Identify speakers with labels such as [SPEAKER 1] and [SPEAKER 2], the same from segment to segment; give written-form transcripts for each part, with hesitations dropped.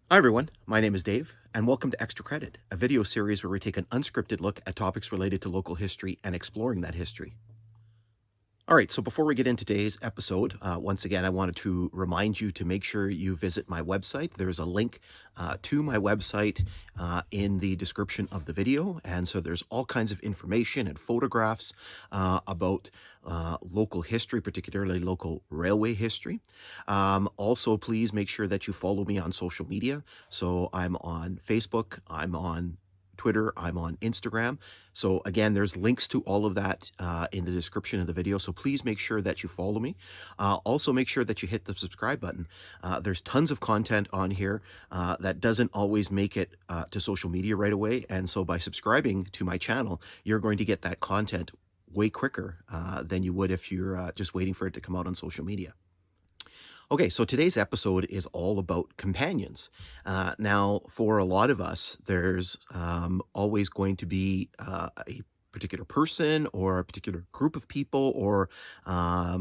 [SPEAKER 1] Hi everyone, my name is Dave, and welcome to Extra Credit, a video series where we take an unscripted look at topics related to local history and exploring that history. All right, so before we get into today's episode, once again, I wanted to remind you to make sure you visit my website. There's a link to my website in the description of the video. And so there's all kinds of information and photographs about local history, particularly local railway history. Also, please make sure that you follow me on social media. So I'm on Facebook, I'm on Twitter, I'm on Instagram. So again, there's links to all of that in the description of the video. So please make sure that you follow me. Also make sure that you hit the subscribe button. There's tons of content on here that doesn't always make it to social media right away. And so by subscribing to my channel, you're going to get that content way quicker than you would if you're just waiting for it to come out on social media. Okay, so today's episode is all about companions. Now, for a lot of us, there's always going to be a particular person or a particular group of people or a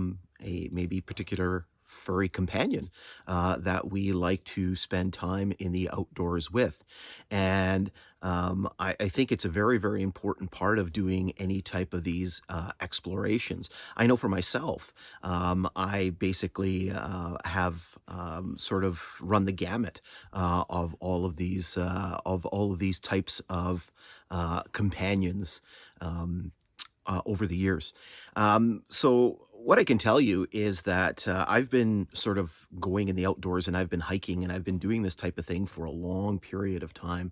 [SPEAKER 1] maybe particular furry companion that we like to spend time in the outdoors with. And I think it's a very, very important part of doing any type of these explorations. I know for myself, I basically have sort of run the gamut of all of these types of companions. Over the years. So what I can tell you is that I've been sort of going in the outdoors and I've been hiking and I've been doing this type of thing for a long period of time,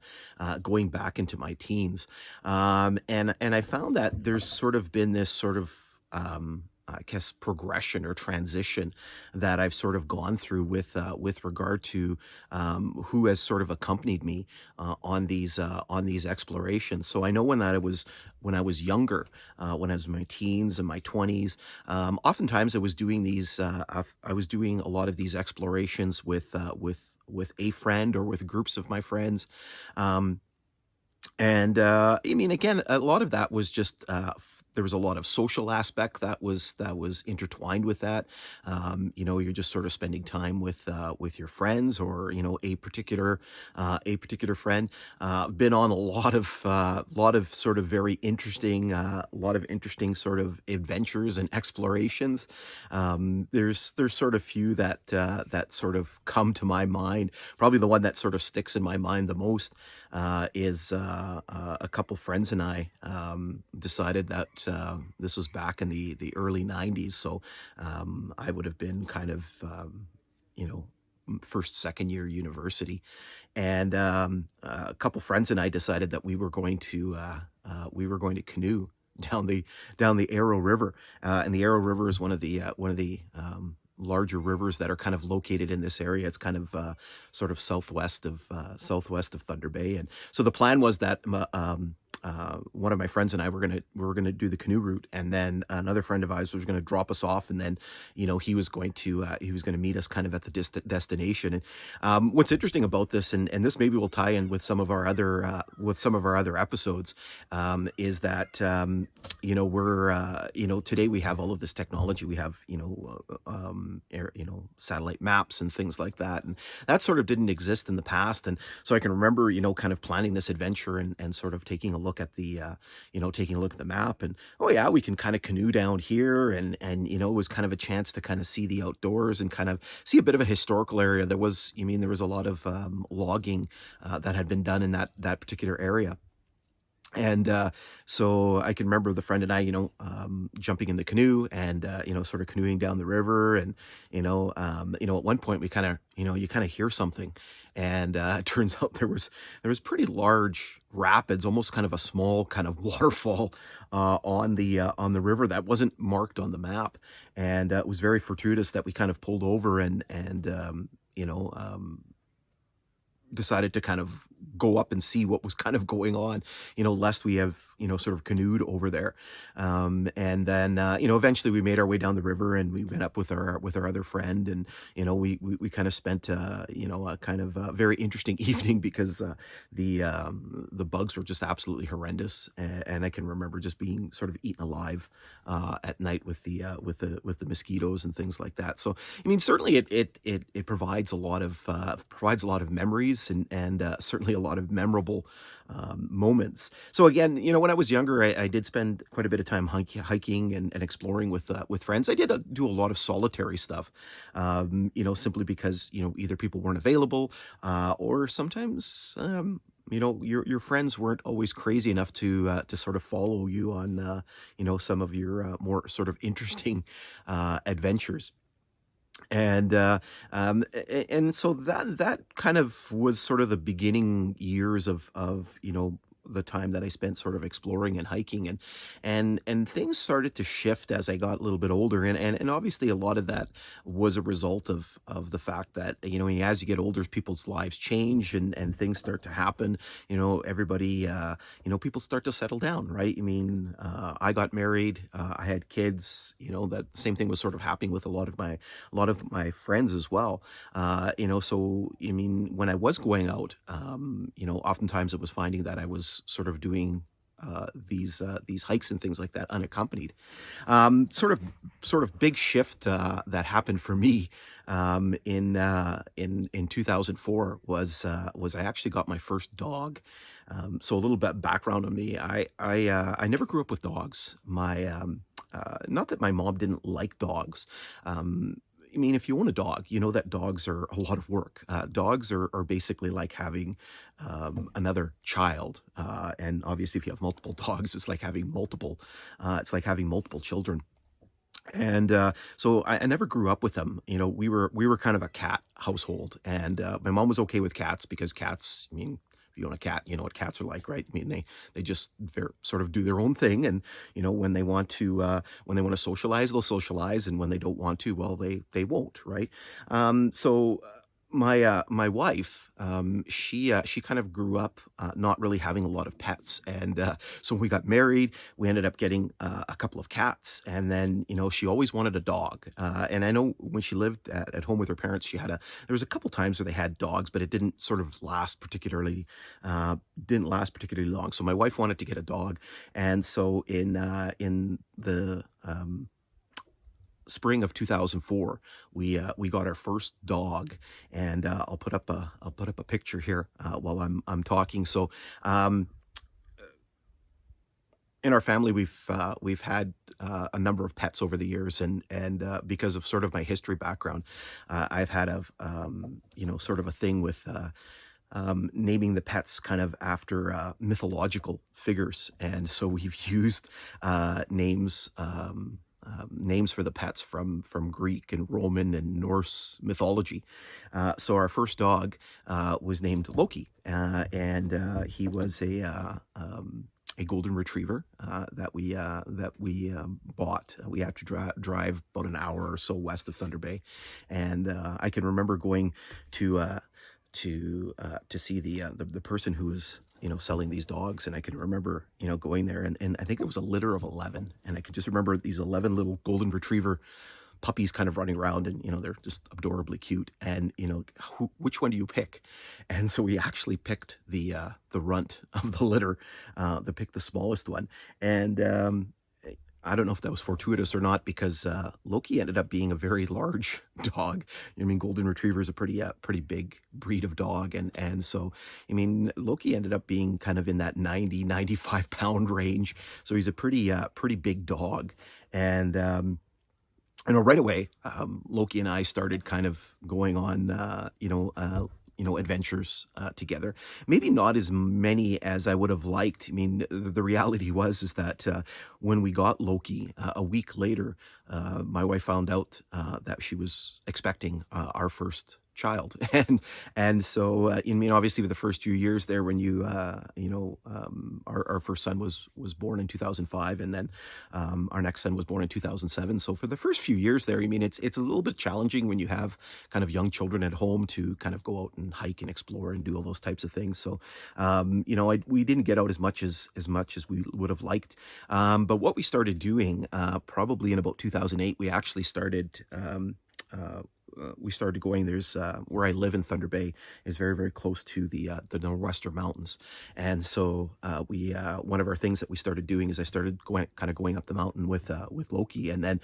[SPEAKER 1] going back into my teens. And I found that there's sort of been this sort of I guess progression or transition that I've sort of gone through with regard to who has sort of accompanied me on these explorations. So I know when I was younger, when I was in my teens and my 20s, oftentimes I was doing I was doing a lot of these explorations with a friend or with groups of my friends. I mean, again, a lot of that was just there was a lot of social aspect that was intertwined with that. You're just sort of spending time with your friends or a particular friend. Been on a lot of sort of very interesting sort of adventures and explorations. There's sort of few that sort of come to my mind. Probably the one that sort of sticks in my mind the most is a couple friends and I decided that this was back in the early 90s. So I would have been kind of, you know, first, second year university. And a couple friends and I decided that we were going to canoe down the Arrow River. And the Arrow River is one of the larger rivers that are kind of located in this area. It's kind of sort of southwest of Thunder Bay. And so the plan was that one of my friends and I were gonna do the canoe route, and then another friend of ours was gonna drop us off, and then he was gonna meet us kind of at the destination. And what's interesting about this, and this maybe will tie in with some of our other episodes, is that today we have all of this technology. We have satellite maps and things like that, and that sort of didn't exist in the past. And so I can remember kind of planning this adventure and sort of taking a look at the map, and oh yeah, we can kind of canoe down here, and it was kind of a chance to kind of see the outdoors and kind of see a bit of a historical area. There was a lot of logging that had been done in that particular area. And so I can remember the friend and I, jumping in the canoe and sort of canoeing down the river, and at one point we kind of, you kind of hear something, and it turns out there was pretty large rapids, almost kind of a small kind of waterfall on the river that wasn't marked on the map, and it was very fortuitous that we kind of pulled over and decided to kind of go up and see what was kind of going on, lest we have, sort of canoed over there. And then, eventually we made our way down the river and we went up with our other friend. And, we kind of spent, a kind of very interesting evening because the bugs were just absolutely horrendous. And I can remember just being sort of eaten alive at night with the mosquitoes and things like that. So, I mean, certainly it provides a lot of memories and certainly a lot of memorable moments. So again, when I was younger, I did spend quite a bit of time hiking and exploring with friends. I did do a lot of solitary stuff, simply because either people weren't available, or sometimes. Your friends weren't always crazy enough to sort of follow you on some of your more sort of interesting adventures. And and so that kind of was sort of the beginning years of the time that I spent sort of exploring and hiking, and things started to shift as I got a little bit older, and obviously a lot of that was a result of the fact that as you get older, people's lives change and things start to happen. Everybody, people start to settle down, right? I mean, I got married, I had kids. That same thing was sort of happening with a lot of my friends as well. So I mean, when I was going out, oftentimes it was finding that I was sort of doing these hikes and things like that unaccompanied. Sort of big shift that happened for me in 2004 was I actually got my first dog. So a little bit background on me. I never grew up with dogs. My not that my mom didn't like dogs. I mean, if you own a dog, you know that dogs are a lot of work. Dogs are basically like having another child, and obviously, if you have multiple dogs, it's like having multiple. It's like having multiple children. And so I never grew up with them. We were kind of a cat household, and my mom was okay with cats because cats. I mean, if you own a cat, you know what cats are like, right? I mean, they just sort of do their own thing, and when they want to socialize, they'll socialize, and when they don't want to, well, they won't, right? So. My wife, she kind of grew up not really having a lot of pets, and so when we got married, we ended up getting a couple of cats, and then she always wanted a dog. And I know when she lived at home with her parents, there was a couple times where they had dogs, but it didn't last particularly long. So my wife wanted to get a dog, and so in the spring of 2004, we got our first dog, and I'll put up a picture here while I'm talking. So um, in our family, we've had a number of pets over the years, and because of sort of my history background, I've had sort of a thing with naming the pets kind of after mythological figures, and so we've used names for the pets from Greek and Roman and Norse mythology. So our first dog was named Loki, and he was a golden retriever that we bought. We had to drive about an hour or so west of Thunder Bay, and I can remember going to to see the person who was selling these dogs, and I can remember going there, and I think it was a litter of 11, and I can just remember these 11 little golden retriever puppies kind of running around, and they're just adorably cute, and which one do you pick? And so we actually picked the runt of the litter, picked the smallest one. And I don't know if that was fortuitous or not, because Loki ended up being a very large dog. I mean, golden retriever is a pretty big breed of dog, and so I mean, Loki ended up being kind of in that 95 pound range. So he's a pretty big dog, and right away, Loki and I started kind of going on, adventures together. Maybe not as many as I would have liked. I mean, the reality is that when we got Loki, a week later, my wife found out that she was expecting our first child. And so I mean, obviously with the first few years there, when our first son was born in 2005, and then our next son was born in 2007. So for the first few years there, I mean, it's a little bit challenging when you have kind of young children at home to kind of go out and hike and explore and do all those types of things. So we didn't get out as much as we would have liked. But what we started doing, probably in about 2008, we started going. There's where I live in Thunder Bay is very, very close to the Northwestern Mountains, and so we one of our things that we started doing is I started going up the mountain with Loki, and then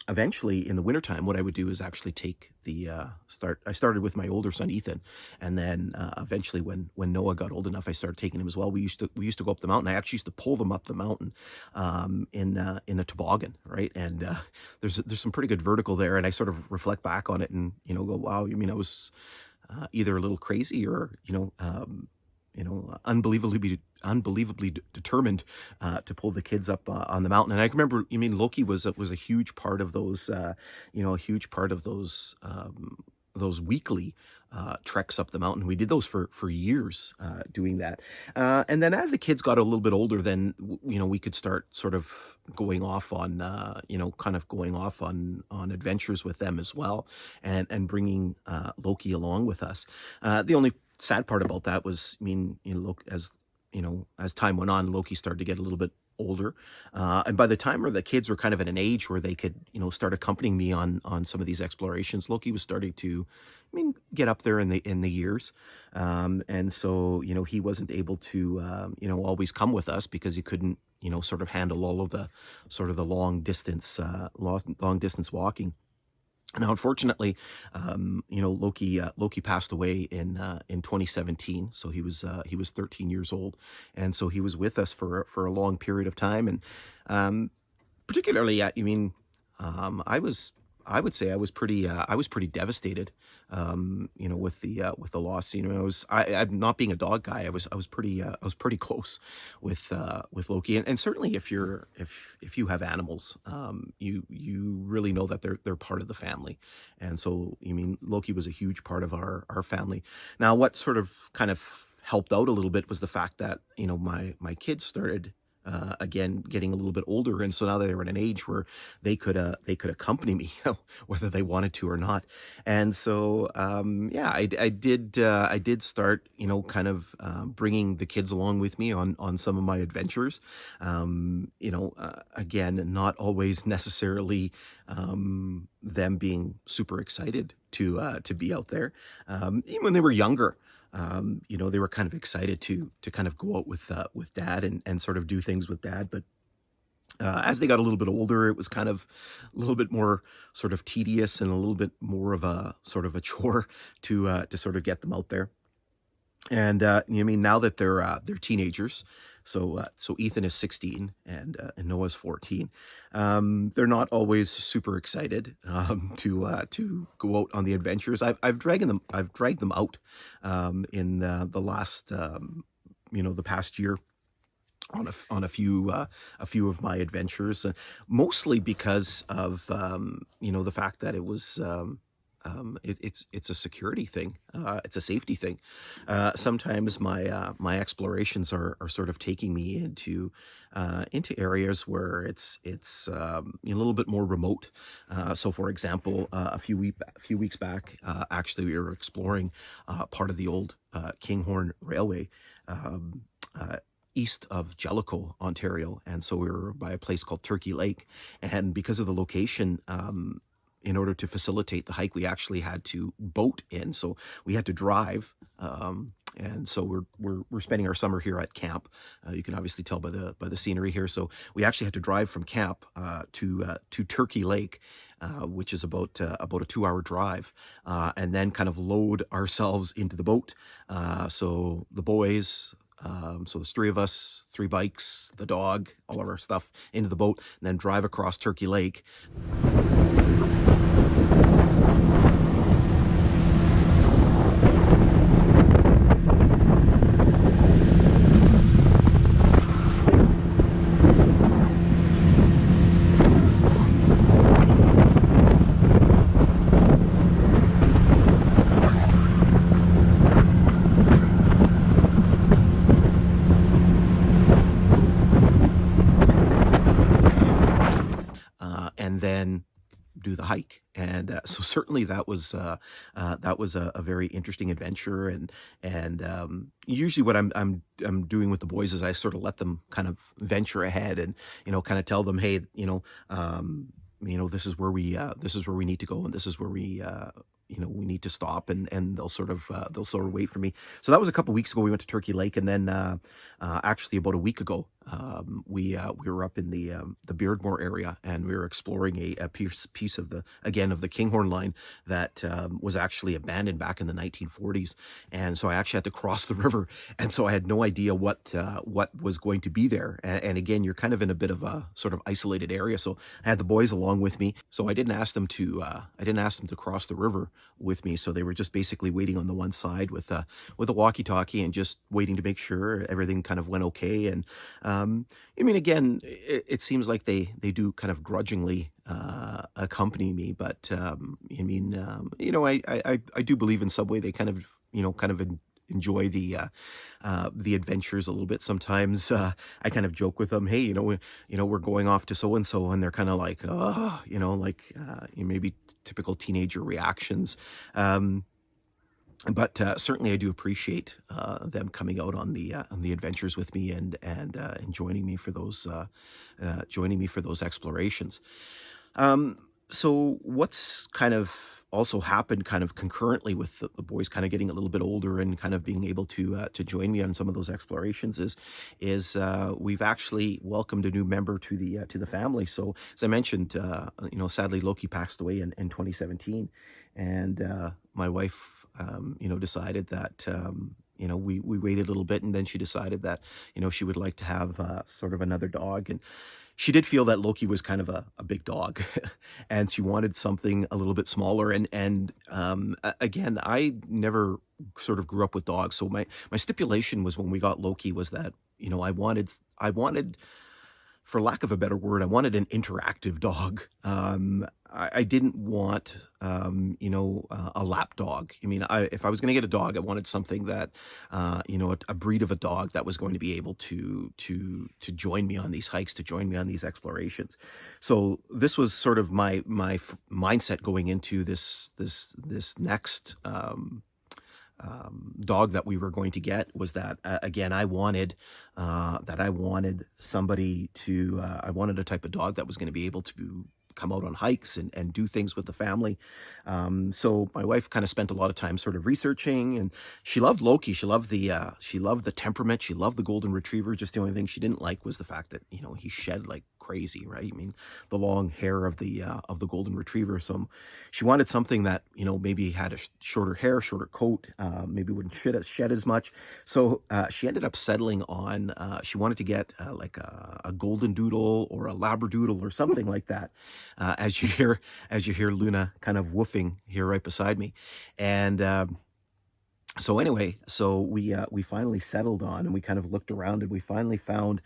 [SPEAKER 1] eventually in the wintertime, what I would do is actually take I started with my older son Ethan, and then eventually when Noah got old enough, I started taking him as well. We used to go up the mountain. I actually used to pull them up the mountain in a toboggan, right? And there's some pretty good vertical there, and I sort of reflect back on it and go, wow, I mean, I was either a little crazy or unbelievably determined to pull the kids up on the mountain. And I remember, Loki was a huge part of those, those weekly treks up the mountain. We did those for years, doing that. And then as the kids got a little bit older, then we could start sort of going off on on adventures with them as well, and bringing Loki along with us. The only sad part about that was, as time went on, Loki started to get a little bit older, and by the time where the kids were kind of at an age where they could start accompanying me on some of these explorations, Loki was starting to get up there in the years, and so he wasn't able to always come with us because he couldn't sort of handle all of the sort of the long distance walking. Now, unfortunately, Loki passed away in 2017. So he was 13 years old, and so he was with us for a long period of time. And particularly, I would say I was pretty devastated, with the loss. I'm not being a dog guy. I was pretty close with Loki, and certainly if you have animals, you really know that they're part of the family, and so Loki was a huge part of our family. Now, what sort of kind of helped out a little bit was the fact that my kids started again getting a little bit older, and so now they were at an age where they could accompany me whether they wanted to or not. And so I did start kind of bringing the kids along with me on some of my adventures. Again, not always necessarily them being super excited to be out there. Even when they were younger, they were kind of excited to kind of go out with dad and sort of do things with dad. But as they got a little bit older, it was kind of a little bit more sort of tedious and a little bit more of a sort of a chore to sort of get them out there. And now that they're teenagers, so Ethan is 16 and Noah's 14. They're not always super excited to go out on the adventures. I've dragged them out in the last the past year on a few of my adventures, mostly because of the fact that it was. It's a security thing. It's a safety thing. Sometimes my explorations are sort of taking me into areas where it's a little bit more remote. So, for example, a few weeks back, actually we were exploring part of the old Kinghorn Railway. East of Jellicoe, Ontario, and so we were by a place called Turkey Lake, and because of the location, in order to facilitate the hike, we actually had to boat in. So we had to drive. And so we're spending our summer here at camp. You can obviously tell by the scenery here. So we actually had to drive from camp to Turkey Lake, which is about a 2-hour drive, and then kind of load ourselves into the boat. So the boys, so there's 3 of us, 3 bikes, the dog, all of our stuff into the boat, and then drive across Turkey Lake. hike. And so certainly that was a very interesting adventure. And usually what I'm doing with the boys is I sort of let them kind of venture ahead and kind of tell them, hey, this is where we need to go, and this is where we need to stop, and they'll sort of wait for me. So that was a couple weeks ago. We went to Turkey Lake, and then actually about a week ago, we were up in the Beardmore area, and we were exploring a piece of the Kinghorn line that was actually abandoned back in the 1940s. And so I actually had to cross the river, and so I had no idea what was going to be there. And again, you're kind of in a bit of a sort of isolated area, so I had the boys along with me. So I didn't ask them to cross the river with me. So they were just basically waiting on the one side with a walkie-talkie and just waiting to make sure everything kind of went okay. And I mean, again, it seems like they do kind of grudgingly accompany me, but I do believe in some way they kind of enjoy the adventures a little bit. Sometimes I kind of joke with them, hey, we're going off to so and so, and they're kind of like, oh, maybe typical teenager reactions. But certainly I do appreciate them coming out on the adventures with me and joining me for those explorations. So what's kind of also happened kind of concurrently with the boys kind of getting a little bit older and kind of being able to join me on some of those explorations is we've actually welcomed a new member to the family. So as I mentioned, sadly Loki passed away in 2017, and my wife decided that we waited a little bit, and then she decided that she would like to have sort of another dog. And she did feel that Loki was kind of a big dog and she wanted something a little bit smaller. And again, I never sort of grew up with dogs, so my stipulation was when we got Loki was that I wanted, for lack of a better word, I wanted an interactive dog. I didn't want, a lap dog. I mean, if I was going to get a dog, I wanted something that, a breed of a dog that was going to be able to join me on these hikes, to join me on these explorations. So this was sort of my mindset going into this next dog that we were going to get, was that again, I wanted somebody to I wanted a type of dog that was going to be able to come out on hikes and do things with the family. So my wife kind of spent a lot of time sort of researching, and she loved Loki. She loved the temperament. She loved the golden retriever. Just the only thing she didn't like was the fact that he shed like crazy, right? I mean, the long hair of the golden retriever. So she wanted something that maybe had a shorter hair, shorter coat, maybe wouldn't shed as much. So she ended up settling on she wanted to get like a golden doodle or a labradoodle or something like that. As you hear Luna kind of woofing here right beside me. And so anyway, we finally settled on, and we kind of looked around, and we finally found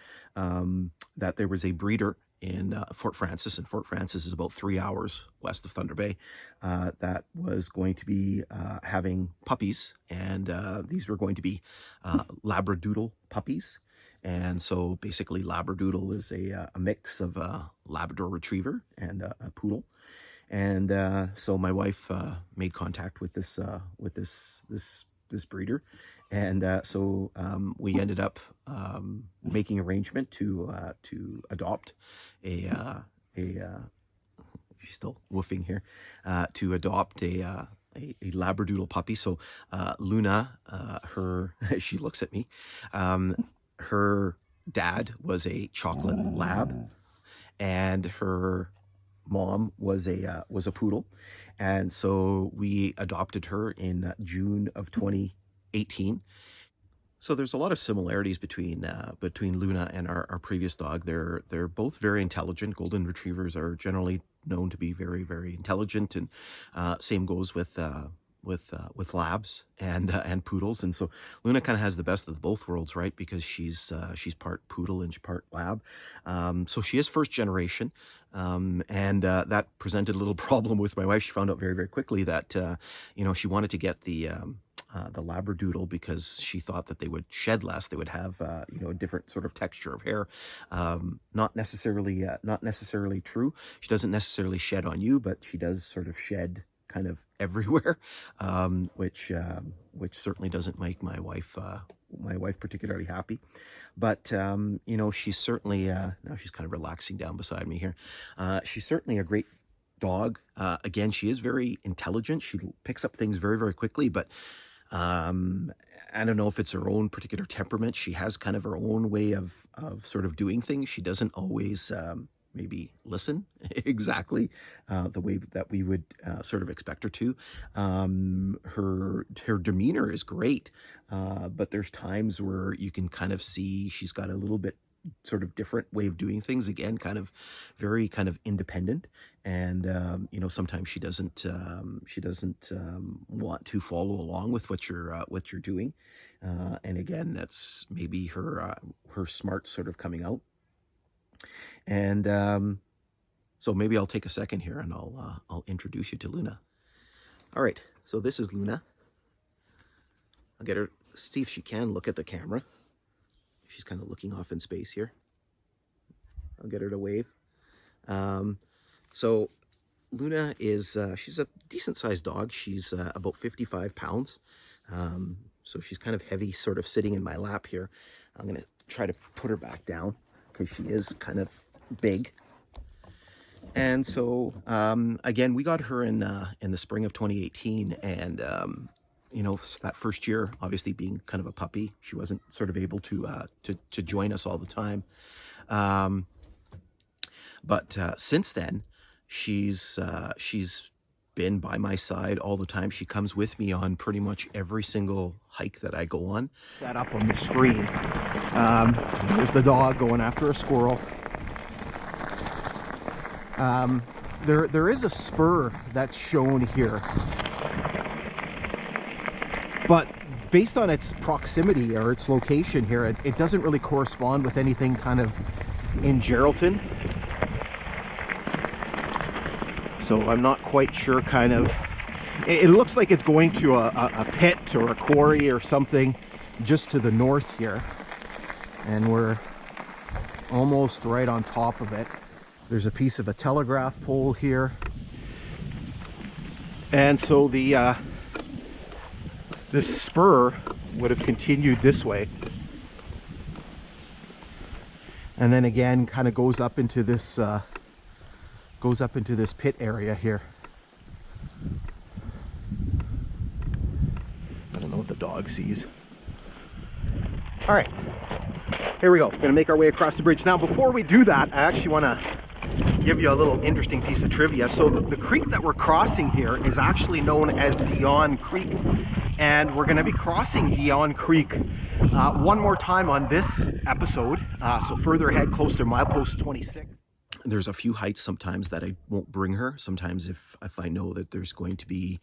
[SPEAKER 1] that there was a breeder in Fort Frances, and Fort Frances is about 3 hours west of Thunder Bay, that was going to be having puppies, and these were going to be Labradoodle puppies. And so basically Labradoodle is a mix of a Labrador Retriever and a Poodle. And so my wife made contact with this breeder, and so we ended up making arrangement to adopt a she's still woofing here, to adopt a Labradoodle puppy. So Luna, she looks at me. Her dad was a chocolate lab, and her mom was a Poodle. And so we adopted her in June of 2018. So there's a lot of similarities between Luna and our previous dog. They're both very intelligent. Golden retrievers are generally known to be very, very intelligent, and same goes with labs and poodles. And so Luna kind of has the best of both worlds, right? Because she's part poodle and part lab. So she is first generation, and that presented a little problem with my wife. She found out very, very quickly that she wanted to get the the Labradoodle because she thought that they would shed less. They would have, you know, a different sort of texture of hair. Not necessarily true. She doesn't necessarily shed on you, but she does sort of shed kind of everywhere, which certainly doesn't make my wife particularly happy. But you know, she's certainly now she's kind of relaxing down beside me here. She's certainly a great dog. Again, she is very intelligent. She picks up things very, very quickly, but I don't know if it's her own particular temperament. She has kind of her own way of sort of doing things. She doesn't always maybe listen exactly the way that we would sort of expect her to. Her demeanor is great, but there's times where you can kind of see she's got a little bit sort of different way of doing things. Again, kind of very kind of independent, and you know, sometimes she doesn't want to follow along with what you're doing, and again, that's maybe her smarts sort of coming out. And so maybe I'll take a second here and I'll introduce you to Luna. All right, so this is Luna. I'll get her, see if she can look at the camera. She's kind of looking off in space here. I'll get her to wave. So Luna is, she's a decent sized dog. She's about 55 pounds. So she's kind of heavy, sort of sitting in my lap here. I'm going to try to put her back down because she is kind of big. And so, again, we got her in the spring of 2018, and you know, that first year, obviously being kind of a puppy, she wasn't sort of able to join us all the time. But since then, she's been by my side all the time. She comes with me on pretty much every single hike that I go on.
[SPEAKER 2] That up on the screen. There's the dog going after a squirrel. There is a spur that's shown here, but based on its proximity or its location here, it doesn't really correspond with anything kind of in Geraldton. So I'm not quite sure, kind of, it looks like it's going to a pit or a quarry or something just to the north here. And we're almost right on top of it. There's a piece of a telegraph pole here. And so the this spur would have continued this way. And then again, kind of goes up into this pit area here. I don't know what the dog sees. All right, here we go. We're gonna make our way across the bridge. Now, before we do that, I actually wanna give you a little interesting piece of trivia. So the creek that we're crossing here is actually known as Dion Creek. And we're gonna be crossing Dion Creek one more time on this episode. So further ahead, close to milepost 26.
[SPEAKER 1] There's a few hikes sometimes that I won't bring her. Sometimes if I know that there's going to be,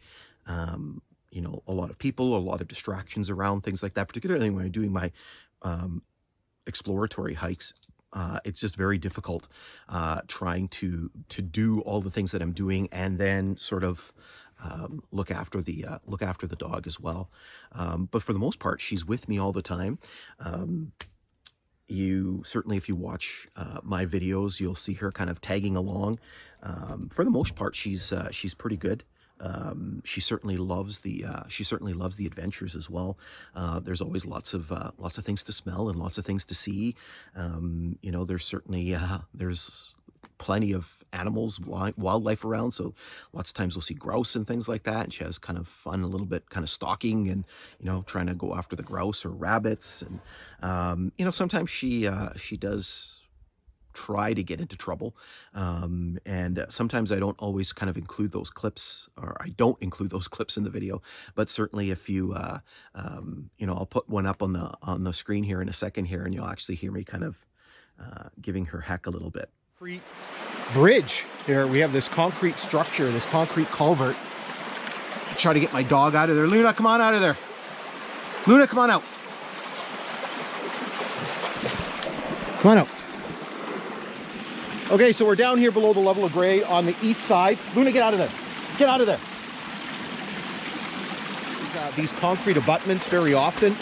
[SPEAKER 1] you know, a lot of people, a lot of distractions around, things like that, particularly when I'm doing my exploratory hikes, it's just very difficult trying to do all the things that I'm doing and then sort of look after the dog as well. But for the most part, she's with me all the time. You certainly, if you watch my videos, you'll see her kind of tagging along. For the most part, she's pretty good. She certainly loves the adventures as well. There's always lots of things to smell and lots of things to see. You know, there's certainly there's plenty of animals, wildlife around, so lots of times we'll see grouse and things like that, and she has kind of fun a little bit kind of stalking and, you know, trying to go after the grouse or rabbits. And you know, sometimes she does try to get into trouble, and sometimes I don't always kind of include those clips, or I don't include those clips in the video, but certainly if you you know, I'll put one up on the screen here in a second here, and you'll actually hear me kind of giving her heck a little bit. Bridge here, we have this concrete structure, this concrete culvert. Try to get my dog out of there. Luna, come on out of there. Luna, come on out. Come on out. Okay, so we're down here below the level of grade on the east side. Luna, get out of there. Get out of there. these concrete abutments very often.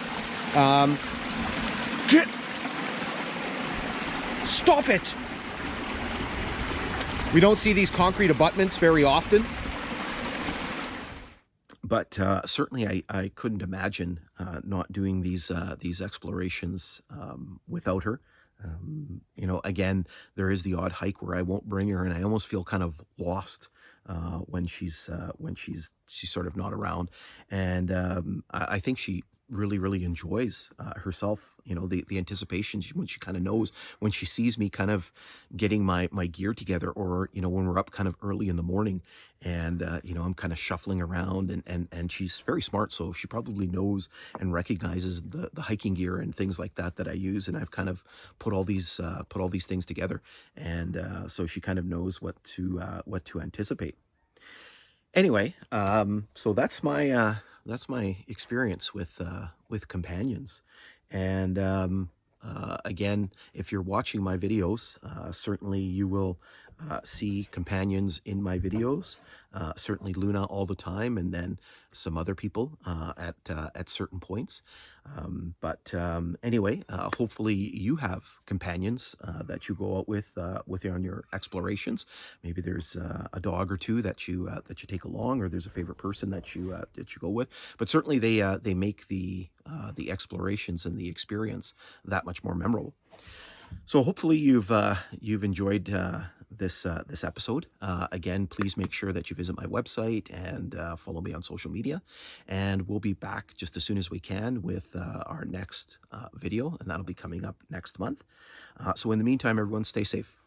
[SPEAKER 1] Stop it! We don't see these concrete abutments very often. But certainly I couldn't imagine not doing these explorations without her. You know, again, there is the odd hike where I won't bring her, and I almost feel kind of lost when she's sort of not around. And I think she really enjoys herself. You know, the anticipation when she kind of knows when she sees me kind of getting my gear together, or you know, when we're up kind of early in the morning, and you know, I'm kind of shuffling around, and she's very smart, so she probably knows and recognizes the hiking gear and things like that I use, and I've kind of put all these things together, and so she kind of knows what to anticipate. Anyway, so that's my experience with companions. And again, if you're watching my videos, certainly you will see companions in my videos. Certainly Luna all the time, and then some other people at certain points. But anyway, hopefully you have companions that you go out with you on your explorations. Maybe there's a dog or two that you take along, or there's a favorite person that you go with. But certainly they make the explorations and the experience that much more memorable. So hopefully you've enjoyed this episode. Again, please make sure that you visit my website and follow me on social media. And we'll be back just as soon as we can with our next video, and that'll be coming up next month. So in the meantime, everyone, stay safe.